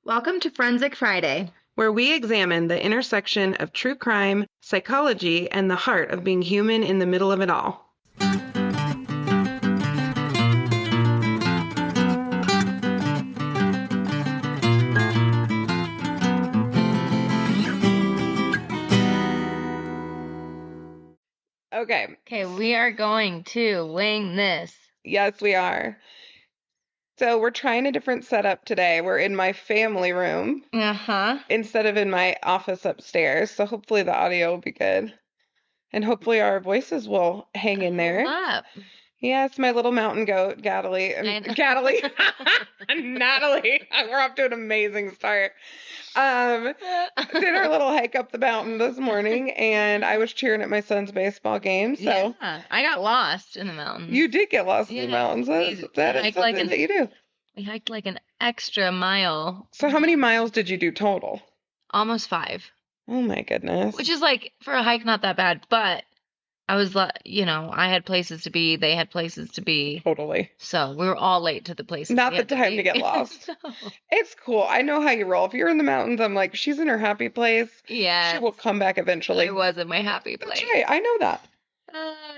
Welcome to Forensic Friday, where we examine the intersection of true crime, psychology, and the heart of being human in the middle of it all. Okay. Okay, we are going to wing this. Yes, we are. So we're trying a different setup today. We're in my family room instead of in my office upstairs. So hopefully the audio will be good. And hopefully our voices will hang in there. Up. Yeah, it's my little mountain goat, Natalie. Natalie. We're off to an amazing start. Did our little hike up the mountain this morning, and I was cheering at my son's baseball game. So yeah, I got lost in the mountains. You did get lost in the mountains. That is something that you do. We hiked like an extra mile. So how many miles did you do total? Almost 5. Oh my goodness. Which is like, for a hike, not that bad, but I was, I had places to be, they had places to be. Totally. So we were all late to the places. Not the time to get lost. No. It's cool. I know how you roll. If you're in the mountains, I'm like, she's in her happy place. Yeah. She will come back eventually. I was in my happy place. That's right. I know that.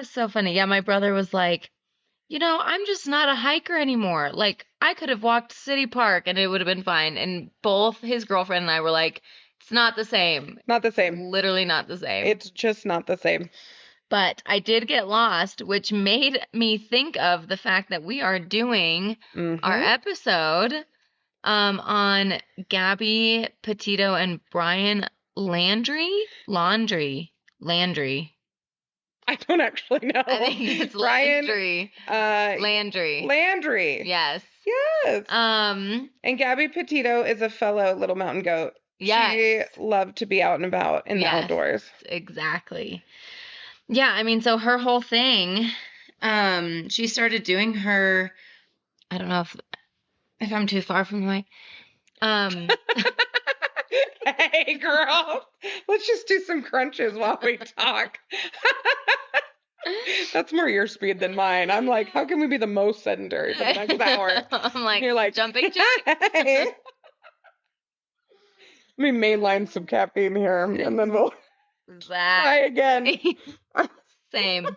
So funny. Yeah, my brother was like, I'm just not a hiker anymore. Like, I could have walked City Park and it would have been fine. And both his girlfriend and I were like, it's not the same. Not the same. Literally not the same. It's just not the same. But I did get lost, which made me think of the fact that we are doing our episode on Gabby Petito and Brian Laundrie. I don't actually know. I think it's Brian Laundrie. Laundrie. Yes. Yes. And Gabby Petito is a fellow little mountain goat. Yes. She loved to be out and about in the outdoors. Exactly. Yeah, I mean, so her whole thing, she started doing her, I don't know if I'm too far from the mic. Hey, girl, let's just do some crunches while we talk. That's more your speed than mine. I'm like, how can we be the most sedentary for the next hour? I'm like, you're like jumping jack. Hey. Let me mainline some caffeine here, and then we'll try again. Same.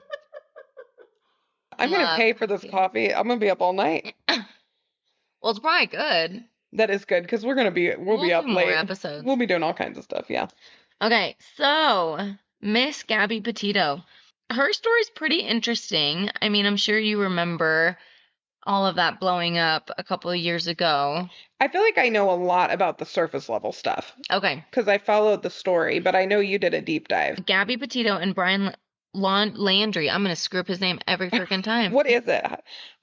I'm going to pay for this coffee. I'm going to be up all night. Well, it's probably good. That is good, because we'll be up late. More episodes. We'll be doing all kinds of stuff, yeah. Okay, so Miss Gabby Petito. Her story's pretty interesting. I mean, I'm sure you remember all of that blowing up a couple of years ago. I feel like I know a lot about the surface level stuff. Okay. Because I followed the story, but I know you did a deep dive. Gabby Petito and Brian Laundrie. I'm going to screw up his name every freaking time. What is it?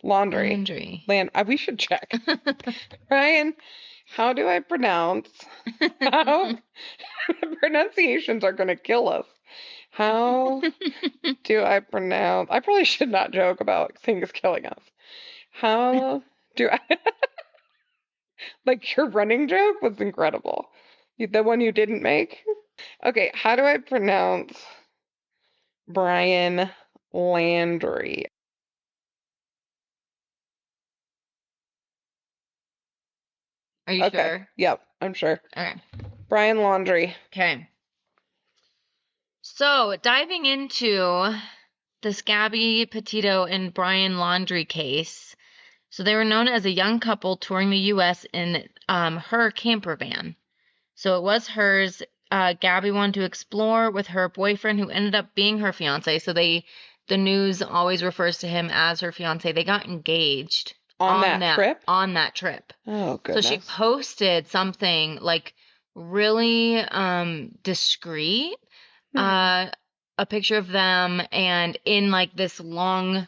Laundrie. We should check. Brian, how do I pronounce? Pronunciations are going to kill us. How do I pronounce? I probably should not joke about things killing us. How do I? Like, your running joke was incredible. The one you didn't make? Okay, how do I pronounce Brian Laundrie? Are you sure? Yep, I'm sure. Okay. Brian Laundrie. Okay. So, diving into this Gabby Petito and Brian Laundrie case. So they were known as a young couple touring the U.S. in her camper van. So it was hers. Gabby wanted to explore with her boyfriend, who ended up being her fiance. So the news always refers to him as her fiance. They got engaged on that trip. On that trip. Oh, goodness. So she posted something like really discreet, a picture of them, and in like this longer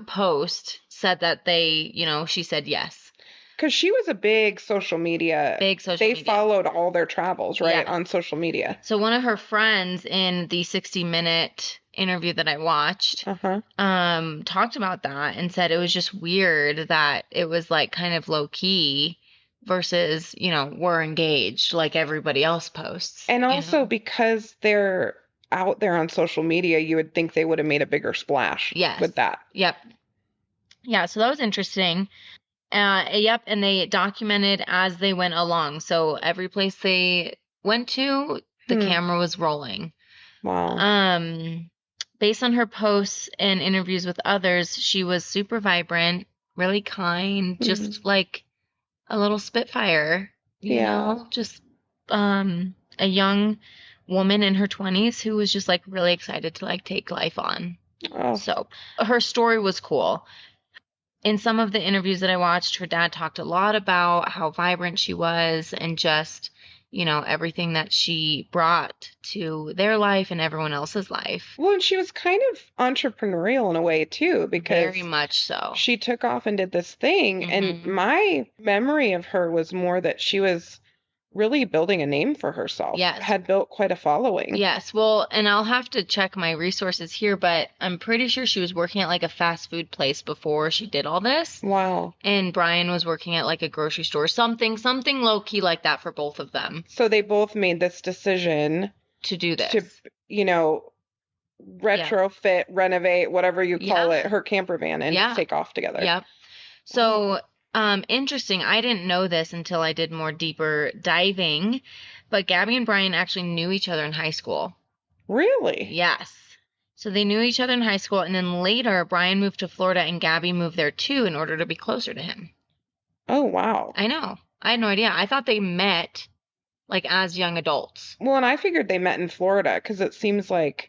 post said that she said yes. Because she was a big social media. They followed all their travels, right, on social media. So one of her friends in the 60-minute interview that I watched talked about that and said it was just weird that it was like kind of low key versus, we're engaged like everybody else posts. And also because they're out there on social media, you would think they would have made a bigger splash with that. Yep. Yeah, so that was interesting. Yep, and they documented as they went along. So every place they went to, the camera was rolling. Wow. Based on her posts and interviews with others, she was super vibrant, really kind, just like a little spitfire, you know, just a young woman in her 20s who was just like really excited to like take life on. Oh. So her story was cool. In some of the interviews that I watched, her dad talked a lot about how vibrant she was and just, you know, everything that she brought to their life and everyone else's life. Well, and she was kind of entrepreneurial in a way too, because very much so. She took off and did this thing, and my memory of her was more that she was really building a name for herself. Yes. Had built quite a following. Yes. Well, and I'll have to check my resources here, but I'm pretty sure she was working at like a fast food place before she did all this. Wow. And Brian was working at like a grocery store, something low key like that for both of them. So they both made this decision to do this. To, you know, retrofit, renovate, whatever you call it, her camper van and take off together. Yep. So, interesting. I didn't know this until I did more deeper diving, but Gabby and Brian actually knew each other in high school. Really? Yes. So they knew each other in high school, and then later Brian moved to Florida and Gabby moved there too in order to be closer to him. Oh, wow. I know. I had no idea. I thought they met like as young adults. Well, and I figured they met in Florida because it seems like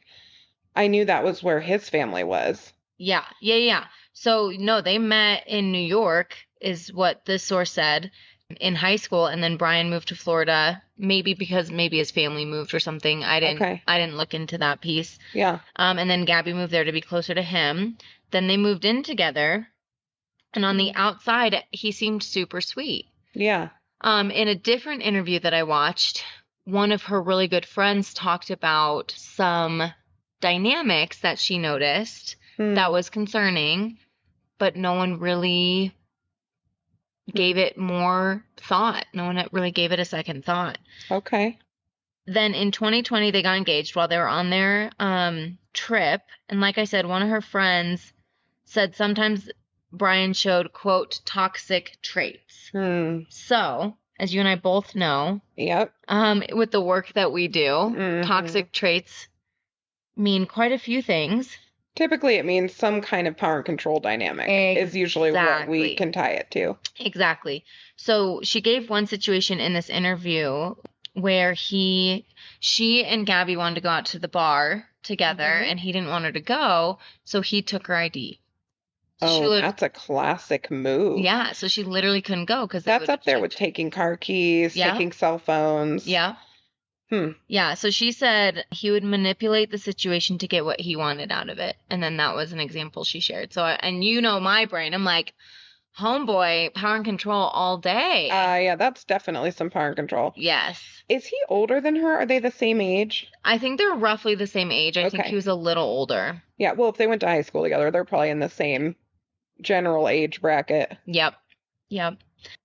I knew that was where his family was. Yeah. So, no, they met in New York, is what this source said, in high school, and then Brian moved to Florida, maybe because maybe his family moved or something. I didn't look into that piece. Yeah. And then Gabby moved there to be closer to him. Then they moved in together, and on the outside, he seemed super sweet. Yeah. In a different interview that I watched, one of her really good friends talked about some dynamics that she noticed that was concerning, but no one really gave it more thought. No one really gave it a second thought. Okay. Then in 2020, they got engaged while they were on their trip. And like I said, one of her friends said sometimes Brian showed, quote, toxic traits. So, as you and I both know, with the work that we do, toxic traits mean quite a few things. Typically, it means some kind of power and control dynamic is usually what we can tie it to. Exactly. So she gave one situation in this interview where she and Gabby wanted to go out to the bar together, and he didn't want her to go, so he took her ID. So that's a classic move. Yeah, so she literally couldn't go because that's up there with taking car keys, taking cell phones. Yeah. Yeah, so she said he would manipulate the situation to get what he wanted out of it. And then that was an example she shared. So, and you know my brain, I'm like, homeboy, power and control all day. Yeah, that's definitely some power and control. Yes. Is he older than her? Are they the same age? I think they're roughly the same age. I think he was a little older. Yeah, well, if they went to high school together, they're probably in the same general age bracket. Yep.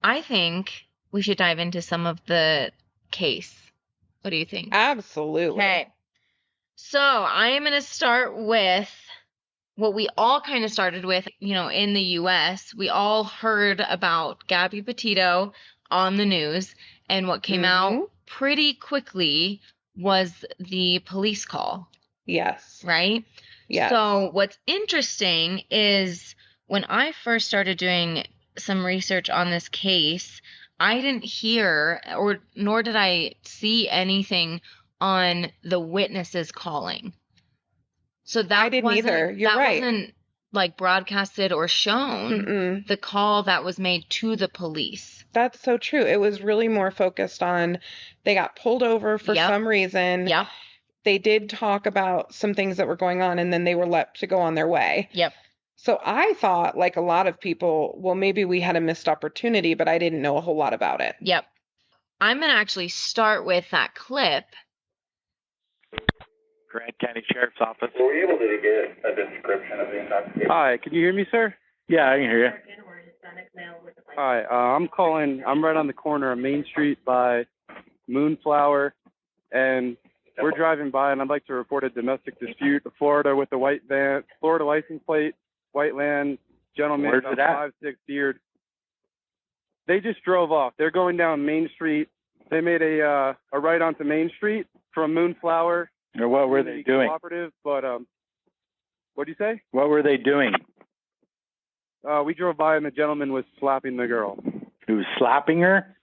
I think we should dive into some of the case. What do you think? Absolutely. Okay. So I am going to start with what we all kind of started with, you know, in the U.S. We all heard about Gabby Petito on the news, and what came out pretty quickly was the police call. Yes. Right? Yes. So what's interesting is when I first started doing some research on this case, I didn't hear nor did I see anything on the witnesses calling. So that I didn't either. You're right. Wasn't like broadcasted or shown. The call that was made to the police. That's so true. It was really more focused on they got pulled over for some reason. Yep. They did talk about some things that were going on, and then they were left to go on their way. Yep. So I thought, like a lot of people, well, maybe we had a missed opportunity, but I didn't know a whole lot about it. Yep. I'm going to actually start with that clip. Grant County Sheriff's Office. Were you able to get a description of the intoxication? Hi, can you hear me, sir? Yeah, I can hear you. Hi, I'm calling. I'm right on the corner of Main Street by Moonflower, and we're driving by, and I'd like to report a domestic dispute. Florida with the white van, Florida license plate, white land, gentleman, Where's it at? 5'6" beard. They just drove off. They're going down Main Street. They made a right onto Main Street from Moonflower. Or what were they doing? Cooperative, but what'd you say? What were they doing? We drove by and the gentleman was slapping the girl. He was slapping her?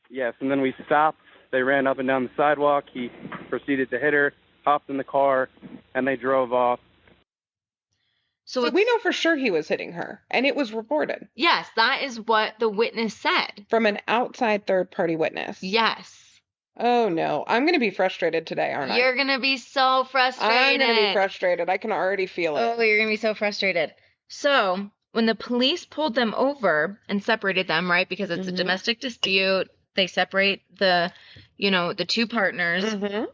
Yes, and then we stopped. They ran up and down the sidewalk. He proceeded to hit her, hopped in the car, and they drove off. So we know for sure he was hitting her, and it was reported. Yes, that is what the witness said. From an outside third-party witness. Yes. Oh, no. I'm going to be frustrated today, aren't I? You're going to be so frustrated. I'm going to be frustrated. I can already feel it. Oh, you're going to be so frustrated. So, when the police pulled them over and separated them, right, because it's a domestic dispute, they separate the two partners. Mm-hmm.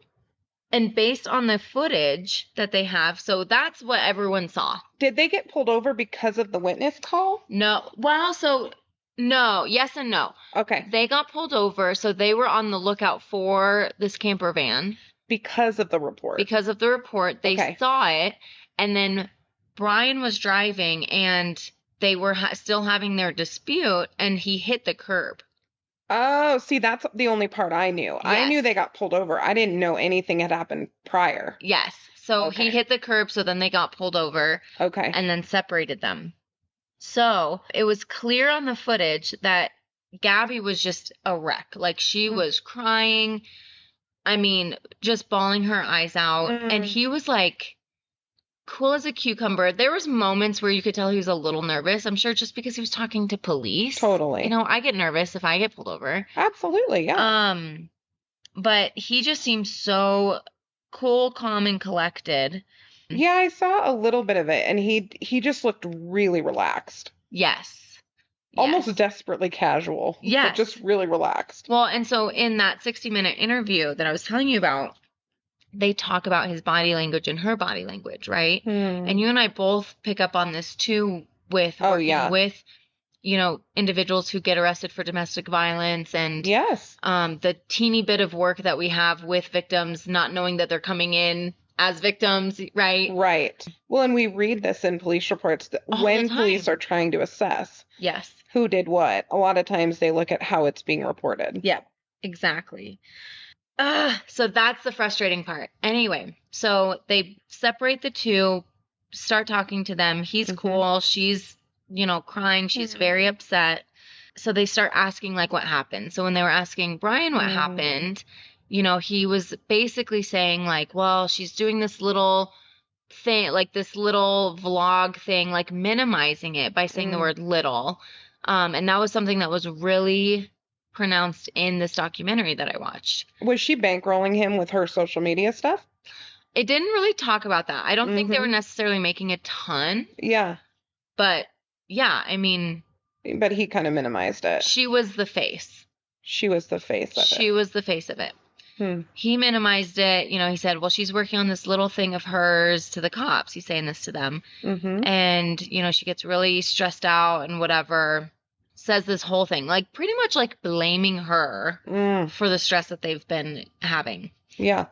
And based on the footage that they have, so that's what everyone saw. Did they get pulled over because of the witness call? No. Well, so no. Yes and no. Okay. They got pulled over, so they were on the lookout for this camper van. Because of the report. Because of the report. They saw it, and then Brian was driving, and they were still having their dispute, and he hit the curb. Oh, see, that's the only part I knew. Yes. I knew they got pulled over. I didn't know anything had happened prior. Yes. So he hit the curb, so then they got pulled over. Okay. And then separated them. So it was clear on the footage that Gabby was just a wreck. Like, she was crying. I mean, just bawling her eyes out. And he was like cool as a cucumber. There was moments where you could tell he was a little nervous. I'm sure just because he was talking to police. Totally. You know, I get nervous if I get pulled over. Absolutely, yeah. But he just seems so cool, calm, and collected. Yeah, I saw a little bit of it, and he just looked really relaxed. Yes. Almost desperately casual. Yes. But just really relaxed. Well, and so in that 60-minute interview that I was telling you about, they talk about his body language and her body language, right? And you and I both pick up on this too with working with, individuals who get arrested for domestic violence and the teeny bit of work that we have with victims, not knowing that they're coming in as victims, right? Right. Well, and we read this in police reports when police are trying to assess who did what. A lot of times they look at how it's being reported. Yeah, exactly. So that's the frustrating part. Anyway, so they separate the two, start talking to them. He's cool. She's, crying. She's very upset. So they start asking, like, what happened. So when they were asking Brian what happened, he was basically saying, like, well, she's doing this little thing, like this little vlog thing, like minimizing it by saying the word little. And that was something that was really pronounced in this documentary that I watched. Was she bankrolling him with her social media stuff? It didn't really talk about that. I don't think they were necessarily making a ton. Yeah. But yeah, I mean. But he kind of minimized it. She was the face. She was the face of it. She was the face of it. He minimized it. He said, well, she's working on this little thing of hers to the cops. He's saying this to them. And, she gets really stressed out and whatever. Says this whole thing, like pretty much like blaming her for the stress that they've been having. Yeah.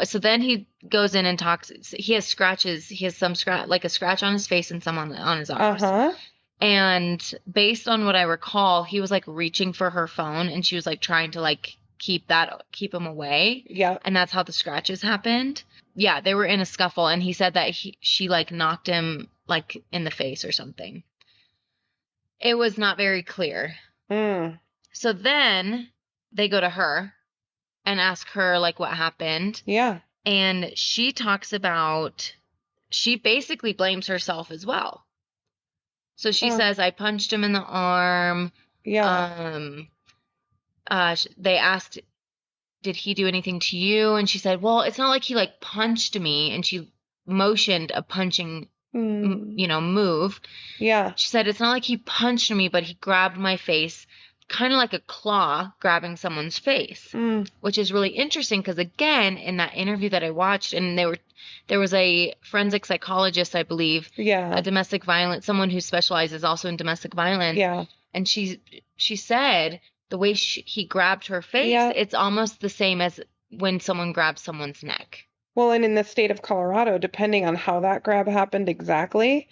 So then he goes in and talks. He has scratches. He has some like a scratch on his face and some on his arms. And based on what I recall, he was like reaching for her phone and she was like trying to like keep him away. Yeah. And that's how the scratches happened. Yeah. They were in a scuffle and he said that she like knocked him like in the face or something. It was not very clear. So then they go to her and ask her, like, what happened. Yeah. And she talks about, she basically blames herself as well. So she says, I punched him in the arm. Yeah. They asked, did he do anything to you? And she said, well, it's not like he, like, punched me. And she motioned a punching move. Yeah. She said, it's not like he punched me, but he grabbed my face, kind of like a claw grabbing someone's face, which is really interesting because, again, in that interview that I watched, and there was a forensic psychologist, I believe, a domestic violence, someone who specializes also in domestic violence. Yeah. And she said the way he grabbed her face, it's almost the same as when someone grabs someone's neck. Well, and in the state of Colorado, depending on how that grab happened exactly,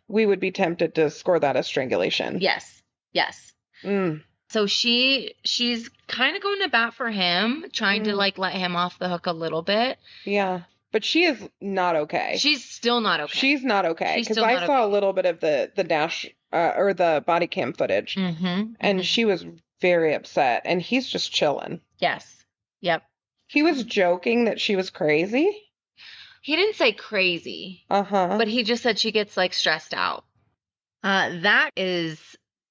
we would be tempted to score that as strangulation. Yes. Yes. So she's kind of going to bat for him, trying to like let him off the hook a little bit. Yeah. But she is not okay. She's still not okay. She's not okay. Because I saw a little bit of the dash or the body cam footage. And she was very upset. And he's just chilling. Yes. Yep. He was joking that she was crazy. He didn't say crazy. But he just said she gets like stressed out. That is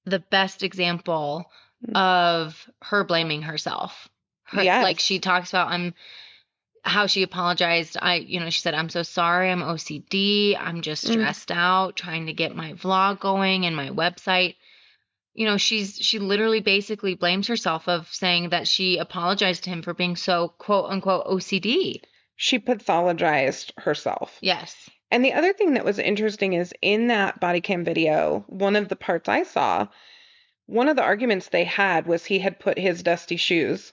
the best example of her blaming herself. Like she talks about how she apologized. She said, I'm so sorry. I'm OCD. I'm just stressed out trying to get my vlog going and my website. She literally basically blames herself of saying that she apologized to him for being so quote unquote OCD. She pathologized herself. Yes. And the other thing that was interesting is in that body cam video, one of the parts I saw, one of the arguments they had was he had put his dusty shoes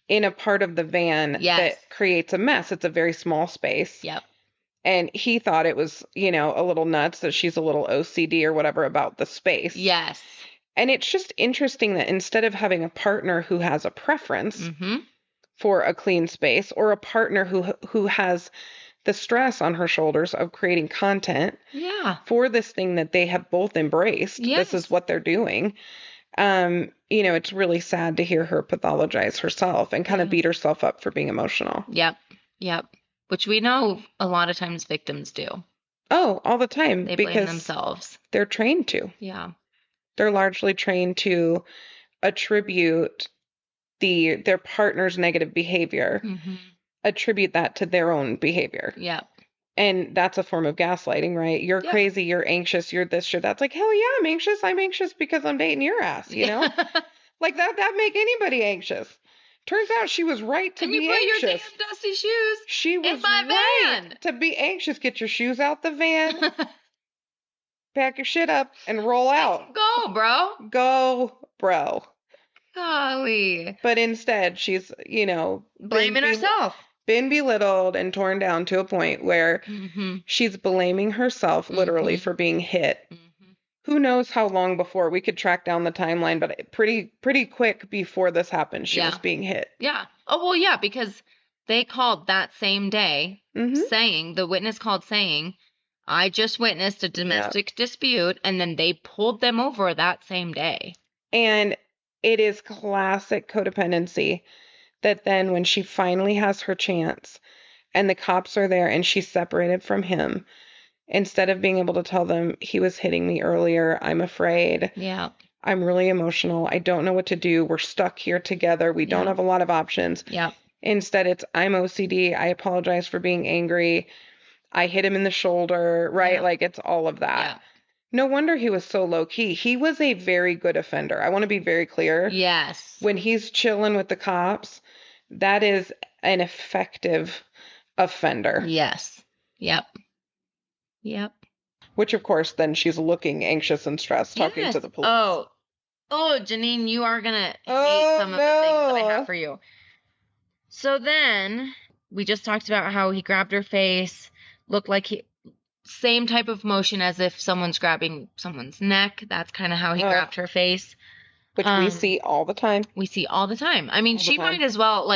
in a part of the van that creates a mess. It's a very small space. Yep. And he thought it was, a little nuts that she's a little OCD or whatever about the space. Yes. And it's just interesting that instead of having a partner who has a preference for a clean space or a partner who has the stress on her shoulders of creating content for this thing that they have both embraced. Yes. This is what they're doing. It's really sad to hear her pathologize herself and kind of beat herself up for being emotional. Yep. Which we know a lot of times victims do. Oh, all the time. They blame themselves. They're trained to. Yeah. They're largely trained to attribute their partner's negative behavior, attribute that to their own behavior. Yeah. And that's a form of gaslighting, right? You're crazy, you're anxious, you're this, you're that. It's like, hell yeah, I'm anxious. I'm anxious because I'm dating your ass, Like that make anybody anxious. Turns out she was right to be anxious. And you put your damn dusty shoes she was in my right van. To be anxious. Get your shoes out the van, pack your shit up, and roll out. Go, bro. Go, bro. Golly. But instead, she's, blaming herself. Been belittled and torn down to a point where she's blaming herself literally for being hit. Who knows how long before? We could track down the timeline, but pretty quick before this happened, she was being hit. Yeah. Oh, well, yeah, because they called that same day the witness called saying, I just witnessed a domestic dispute, and then they pulled them over that same day. And it is classic codependency that then when she finally has her chance and the cops are there and she's separated from him, instead of being able to tell them he was hitting me earlier, I'm afraid. Yeah. I'm really emotional. I don't know what to do. We're stuck here together. We don't have a lot of options. Yeah. Instead, it's I'm OCD. I apologize for being angry. I hit him in the shoulder, right? Like it's all of that. Yeah. No wonder he was so low key. He was a very good offender. I want to be very clear. Yes. When he's chilling with the cops, that is an effective offender. Yes. Yep. Which, of course, then she's looking anxious and stressed talking to the police. Oh, Janine, you are going to hate some of the things that I have for you. So then we just talked about how he grabbed her face, looked like same type of motion as if someone's grabbing someone's neck. That's kind of how he grabbed her face. Which we see all the time. I mean, she might as well,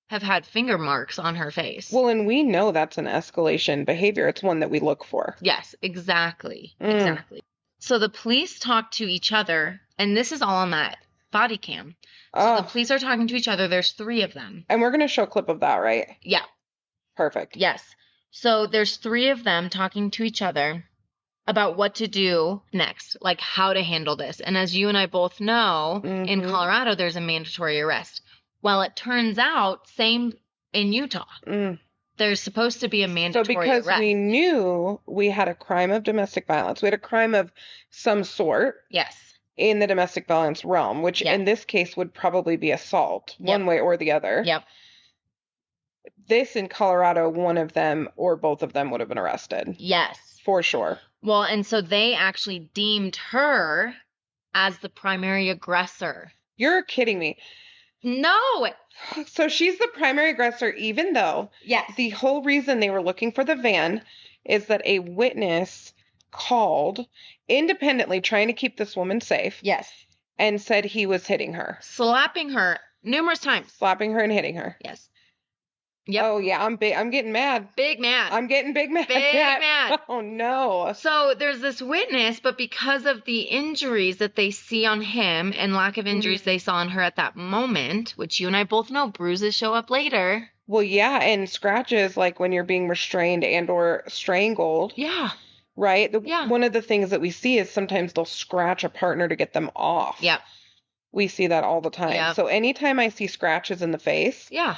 have had finger marks on her face. Well, and we know that's an escalation behavior. It's one that we look for. Yes, exactly. Exactly. So the police talk to each other, and this is all on that body cam. So the police are talking to each other. There's 3 of them. And we're going to show a clip of that, right? Yeah. Perfect. Yes. So there's 3 of them talking to each other about what to do next, like how to handle this. And as you and I both know, in Colorado, there's a mandatory arrest. Well, it turns out, same in Utah. There's supposed to be a mandatory arrest. So because we knew we had a crime of domestic violence, we had a crime of some sort. Yes. In the domestic violence realm, which in this case would probably be assault, one way or the other. Yep. This in Colorado, one of them or both of them would have been arrested. Yes. For sure. Well, and so they actually deemed her as the primary aggressor. You're kidding me. No. So she's the primary aggressor, even though the whole reason they were looking for the van is that a witness called independently trying to keep this woman safe. Yes. and said he was hitting her. Slapping her numerous times. Slapping her and hitting her. Yes. Yep. Oh, yeah, I'm getting mad. Big mad. I'm getting big mad. Big mad. Oh, no. So there's this witness, but because of the injuries that they see on him and lack of injuries they saw on her at that moment, which you and I both know bruises show up later. Well, yeah, and scratches, like when you're being restrained and or strangled. Yeah. Right? Yeah. One of the things that we see is sometimes they'll scratch a partner to get them off. Yep. We see that all the time. Yep. So anytime I see scratches in the face, Yeah.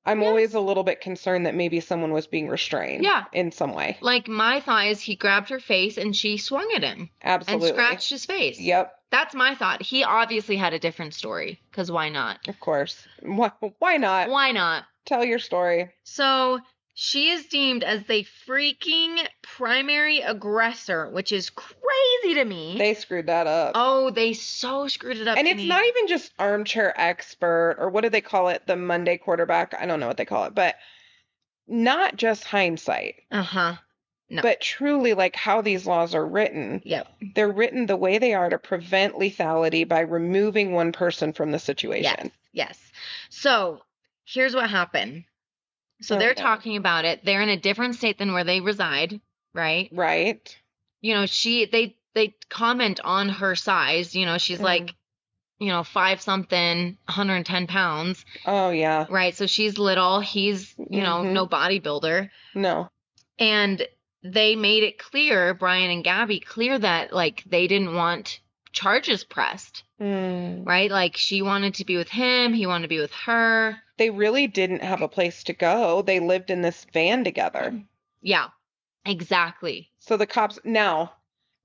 I'm always a little bit concerned that maybe someone was being restrained in some way. Like, my thought is he grabbed her face and she swung at him. Absolutely. And scratched his face. Yep. That's my thought. He obviously had a different story, because why not? Of course. Why not? Why not? Tell your story. So she is deemed as the freaking primary aggressor, which is crazy to me. They screwed that up. Oh, they so screwed it up. And it's not even just armchair expert, or what do they call it? The Monday quarterback. I don't know what they call it, but not just hindsight. Uh-huh. No. But truly, like, how these laws are written. Yep. They're written the way they are to prevent lethality by removing one person from the situation. Yes. So here's what happened. So they're talking about it. They're in a different state than where they reside, right? Right. You know, they comment on her size. You know, she's like, 5-something, 110 pounds. Oh, yeah. Right. So she's little. He's, no bodybuilder. No. And they made it clear, Brian and Gabby, clear that, like, they didn't want charges pressed. Right? Like, she wanted to be with him. He wanted to be with her. They really didn't have a place to go. They lived in this van together. Yeah, exactly. So the cops, now,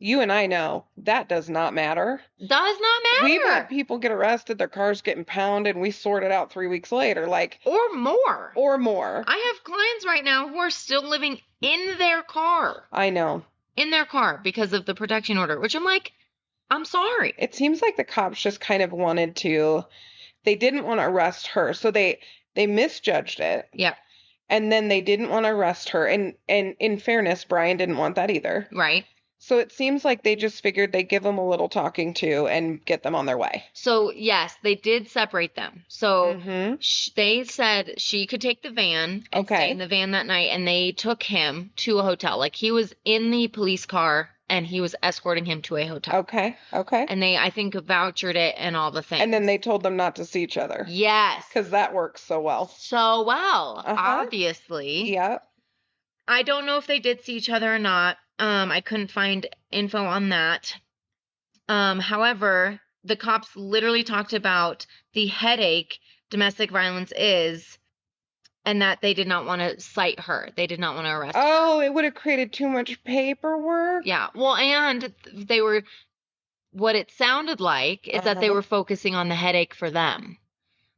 you and I know that does not matter. Does not matter. We've had people get arrested, their cars get impounded, and we sort it out 3 weeks later. Like, or more. I have clients right now who are still living in their car. I know. In their car because of the protection order, which I'm like, I'm sorry. It seems like the cops just kind of wanted to, they didn't want to arrest her. So they misjudged it. Yep. And then they didn't want to arrest her. And in fairness, Brian didn't want that either. Right. So it seems like they just figured they'd give them a little talking to and get them on their way. So, yes, they did separate them. So they said she could take the van and stay in the van that night, and they took him to a hotel. Like, he was in the police car, and he was escorting him to a hotel. Okay. And they, I think, vouchered it and all the things. And then they told them not to see each other. Yes. Because that works so well. Obviously. Yep. I don't know if they did see each other or not. I couldn't find info on that. However, the cops literally talked about the headache domestic violence is, and that they did not want to cite her. They did not want to arrest her. Oh, it would have created too much paperwork? Yeah. Well, and they were, what it sounded like is that they were focusing on the headache for them.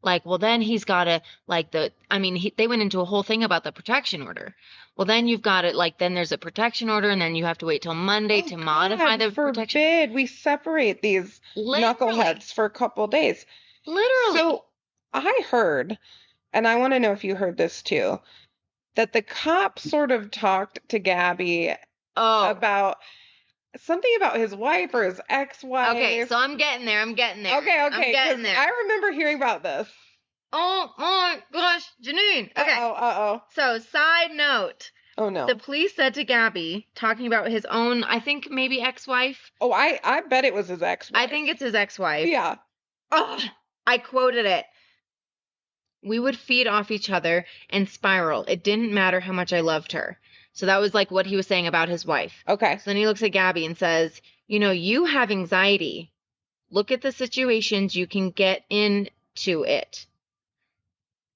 Like, well, then he's got to, like, they went into a whole thing about the protection order. Well, then you've got it, like, then there's a protection order, and then you have to wait till Monday to modify the protection. Forbid we separate these knuckleheads for a couple of days. Literally. So I heard, and I want to know if you heard this too, that the cop sort of talked to Gabby about something about his wife or his ex-wife. Okay, so I'm getting there. Okay. I'm getting there. I remember hearing about this. Oh my gosh, Janine. Okay. Uh-oh. So, side note. Oh, no. The police said to Gabby, talking about his own, I think maybe ex-wife. Oh, I bet it was his ex-wife. I think it's his ex-wife. Yeah. Oh, I quoted it. We would feed off each other and spiral. It didn't matter how much I loved her. So that was like what he was saying about his wife. Okay. So then he looks at Gabby and says, you have anxiety. Look at the situations you can get into it.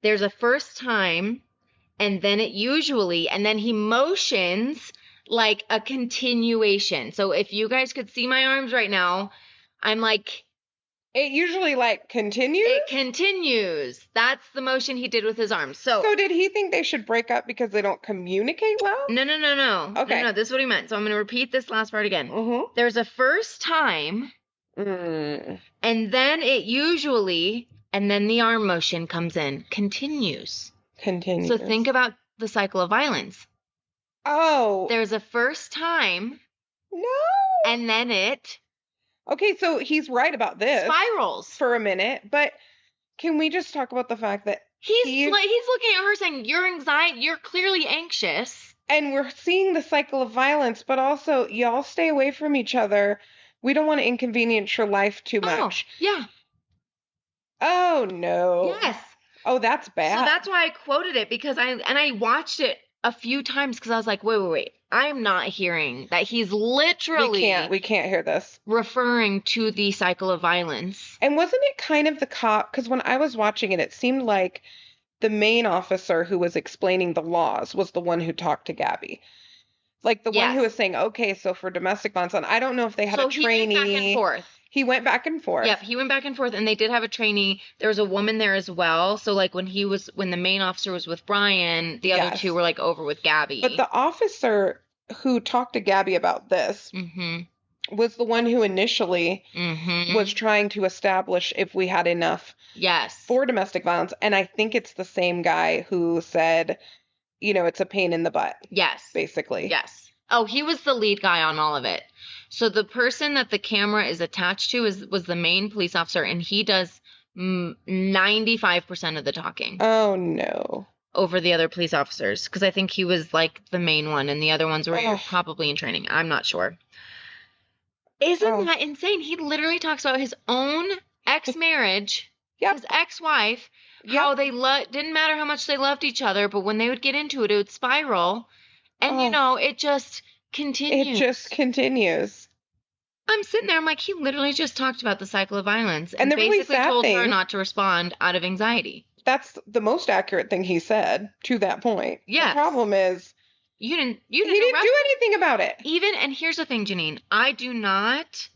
There's a first time, and then and then he motions like a continuation. So if you guys could see my arms right now, I'm like... It usually, like, continues? It continues. That's the motion he did with his arms. So did he think they should break up because they don't communicate well? No. Okay. No, this is what he meant. So I'm going to repeat this last part again. Mm-hmm. There's a first time, and then it usually... And then the arm motion comes in. Continues. So think about the cycle of violence. Oh. There's a first time. No. And then it Okay, so he's right about this. Spirals. For a minute, but can we just talk about the fact that he's looking at her saying, you're clearly anxious. And we're seeing the cycle of violence, but also, y'all stay away from each other. We don't want to inconvenience your life too much. Yeah. Oh, no. Yes. Oh, that's bad. So that's why I quoted it, because I watched it a few times because I was like, wait. I'm not hearing that he's literally... We can't hear this. ...referring to the cycle of violence. And wasn't it kind of the cop? Because when I was watching it, it seemed like the main officer who was explaining the laws was the one who talked to Gabby. Like the one who was saying, okay, so for domestic violence, and I don't know if they had a trainee. So he went back and forth. He went back and forth. Yep, he went back and forth, and they did have a trainee. There was a woman there as well. So, like, when the main officer was with Brian, the other two were, like, over with Gabby. But the officer who talked to Gabby about this was the one who initially was trying to establish if we had enough for domestic violence. And I think it's the same guy who said, it's a pain in the butt. Yes. Basically. Yes. Oh, he was the lead guy on all of it. So the person that the camera is attached to was the main police officer, and he does 95% of the talking. Oh, no. Over the other police officers, because I think he was, like, the main one, and the other ones were probably in training. I'm not sure. Isn't that insane? He literally talks about his own ex-marriage, his ex-wife, how they didn't matter how much they loved each other, but when they would get into it, it would spiral. And, it just continues. It just continues. I'm sitting there, I'm like, he literally just talked about the cycle of violence and basically told her not to respond out of anxiety. That's the most accurate thing he said to that point. Yeah. The problem is he didn't do anything about it. And here's the thing, Janine, I do not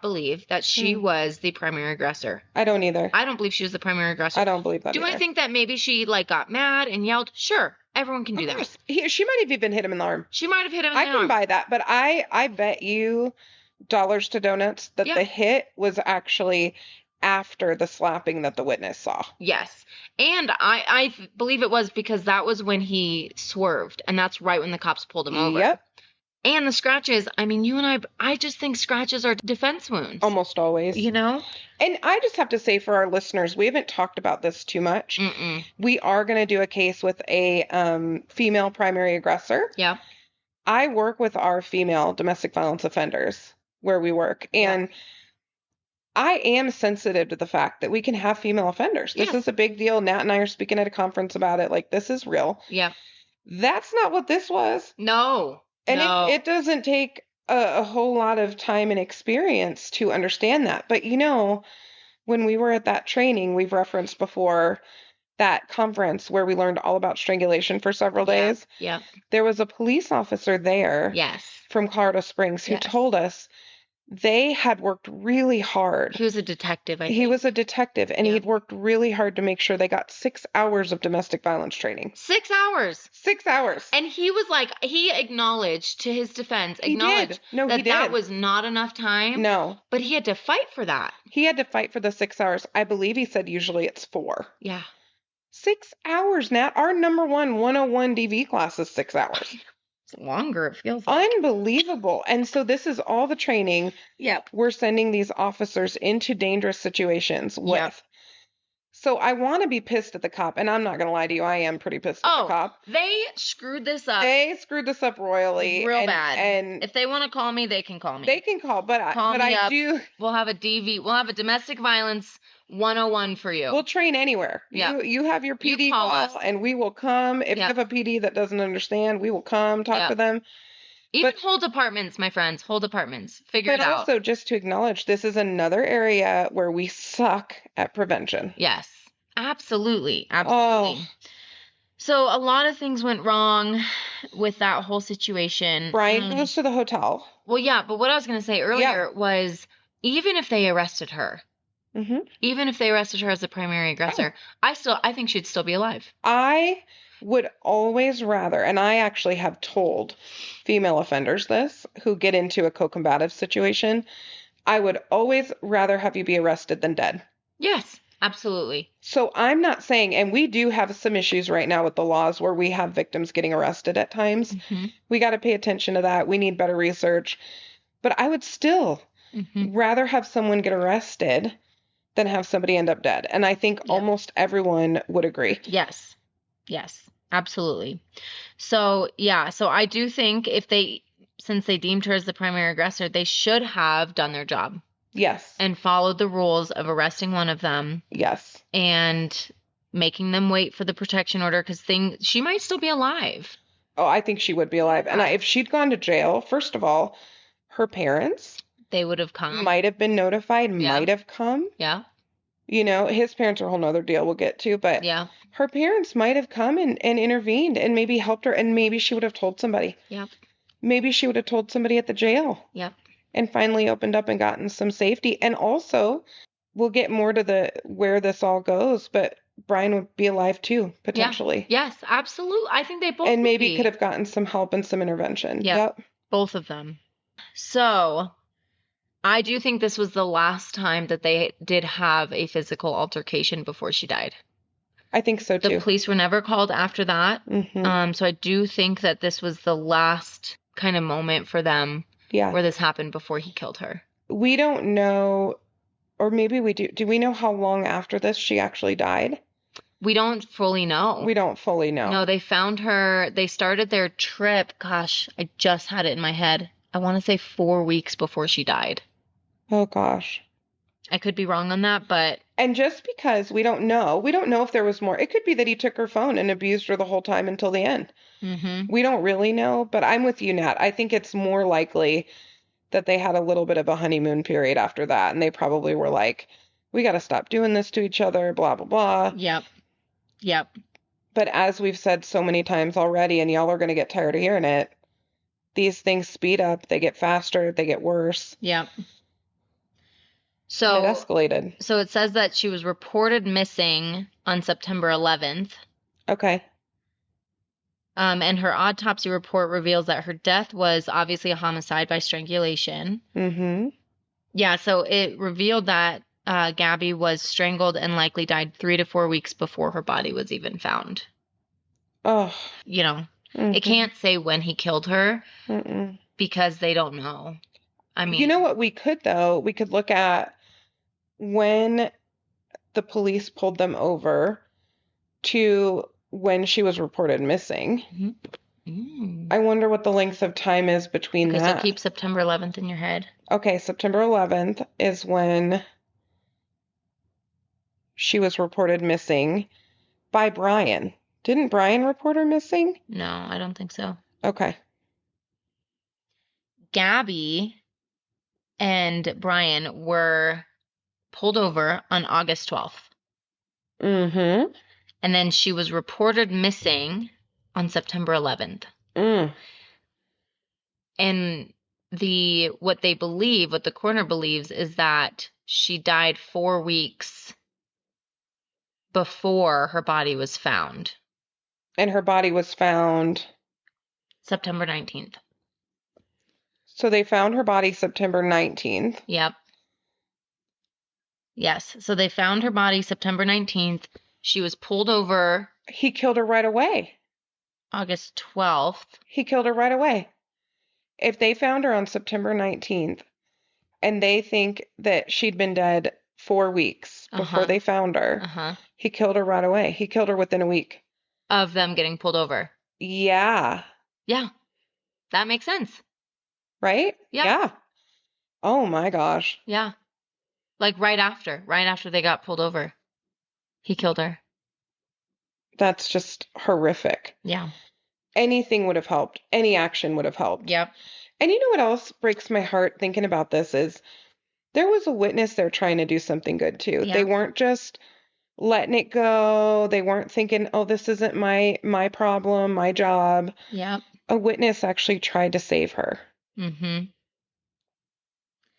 believe that she was the primary aggressor. I don't either. I don't believe she was the primary aggressor. I don't believe that either. I think that maybe she got mad and yelled? Sure. Everyone can do that. She might have even hit him in the arm. She might have hit him in the arm. I can buy that, but I bet you dollars to donuts that the hit was actually after the slapping that the witness saw. Yes. And I believe it was because that was when he swerved, and that's right when the cops pulled him over. Yep. And the scratches, I mean, you and I just think scratches are defense wounds. Almost always. And I just have to say for our listeners, we haven't talked about this too much. We are going to do a case with a female primary aggressor. Yeah. I work with our female domestic violence offenders where we work. And I am sensitive to the fact that we can have female offenders. This is a big deal. Nat and I are speaking at a conference about it. Like, this is real. Yeah. That's not what this was. No. And it doesn't take a whole lot of time and experience to understand that. But, when we were at that training, we've referenced before that conference where we learned all about strangulation for several days. Yeah. There was a police officer there from Colorado Springs who told us they had worked really hard. He was a detective, I think. He was a detective, and he'd worked really hard to make sure they got 6 hours of domestic violence training. 6 hours. 6 hours. And he was like, he acknowledged, to his defense, that was not enough time. No. But he had to fight for that. He had to fight for the 6 hours. I believe he said usually it's 4. Yeah. 6 hours, Nat. Our number 101 DV class is 6 hours. It's longer, it feels like. Unbelievable. And so this is all the training we're sending these officers into dangerous situations with. Yep. So I want to be pissed at the cop, and I'm not going to lie to you, I am pretty pissed at the cop. They screwed this up. They screwed this up royally. Real bad. And if they want to call me, they can call me. They can call, but I do. We'll have a domestic violence 101 for you. We'll train anywhere. Yeah. You have your PD call us, and we will come. If you have a PD that doesn't understand, we will come talk to them. Even whole departments, my friends, whole departments. Figure it out. But also just to acknowledge, this is another area where we suck at prevention. Yes, absolutely. Absolutely. Oh. So a lot of things went wrong with that whole situation. Brian goes to the hotel. Well, yeah, but what I was going to say earlier was even if they arrested her, even if they arrested her as the primary aggressor, I think she'd still be alive. I would always rather, and I actually have told female offenders this, who get into a co-combative situation, I would always rather have you be arrested than dead. Yes, absolutely. So I'm not saying, and we do have some issues right now with the laws where we have victims getting arrested at times. We got to pay attention to that. We need better research. But I would still rather have someone get arrested than have somebody end up dead. And I think almost everyone would agree. Yes. Yes, absolutely. So, yeah, so I do think since they deemed her as the primary aggressor, they should have done their job. Yes. And followed the rules of arresting one of them. Yes. And making them wait for the protection order because she might still be alive. Oh, I think she would be alive. And if she'd gone to jail, first of all, her parents. They would have come. Might have been notified, might have come. Yeah. You know, his parents are a whole nother deal we'll get to, but her parents might have come and intervened and maybe helped her, and maybe she would have told somebody. Yep. Maybe she would have told somebody at the jail. Yep. And finally opened up and gotten some safety. And also, we'll get more to where this all goes, but Brian would be alive too, potentially. Yeah. Yes, absolutely. I think they both and maybe could have gotten some help and some intervention. Yep. Both of them. So I do think this was the last time that they did have a physical altercation before she died. I think so too. The police were never called after that. So I do think that this was the last kind of moment for them where this happened before he killed her. We don't know, or maybe we do. Do we know how long after this she actually died? We don't fully know. We don't fully know. No, they found her. They started their trip. Gosh, I just had it in my head. I want to say 4 weeks before she died. Oh, gosh. I could be wrong on that, but... And just because we don't know if there was more. It could be that he took her phone and abused her the whole time until the end. We don't really know, but I'm with you, Nat. I think it's more likely that they had a little bit of a honeymoon period after that, and they probably were like, we got to stop doing this to each other, blah, blah, blah. Yep. But as we've said so many times already, and y'all are going to get tired of hearing it, these things speed up, they get faster, they get worse. Yep. So it escalated. So it says that she was reported missing on September 11th. Okay. And her autopsy report reveals that her death was obviously a homicide by strangulation. Yeah, so it revealed that Gabby was strangled and likely died 3 to 4 weeks before her body was even found. Oh. You know, it can't say when he killed her because they don't know. I mean, you know what we could, though? We could look at when the police pulled them over to when she was reported missing. I wonder what the length of time is between that. So keep September 11th in your head. Okay, September 11th is when she was reported missing by Brian. Didn't Brian report her missing? No, I don't think so. Okay. Gabby and Brian were pulled over on August 12th. And then she was reported missing on September 11th. And what the coroner believes is that she died 4 weeks before her body was found. And her body was found September 19th. So they found her body September 19th. Yep. Yes. So they found her body September 19th. She was pulled over. He killed her right away. August 12th. He killed her right away. If they found her on September 19th and they think that she'd been dead 4 weeks before they found her, he killed her right away. He killed her within a week. Of them getting pulled over. Yeah. Yeah. That makes sense. Right? Yeah. Oh my gosh. Yeah. Like right after they got pulled over, he killed her. That's just horrific. Yeah. Anything would have helped. Any action would have helped. Yep. And you know what else breaks my heart thinking about this is there was a witness there trying to do something good too. Yeah. They weren't just letting it go. They weren't thinking, oh, this isn't my problem, my job. Yep. A witness actually tried to save her.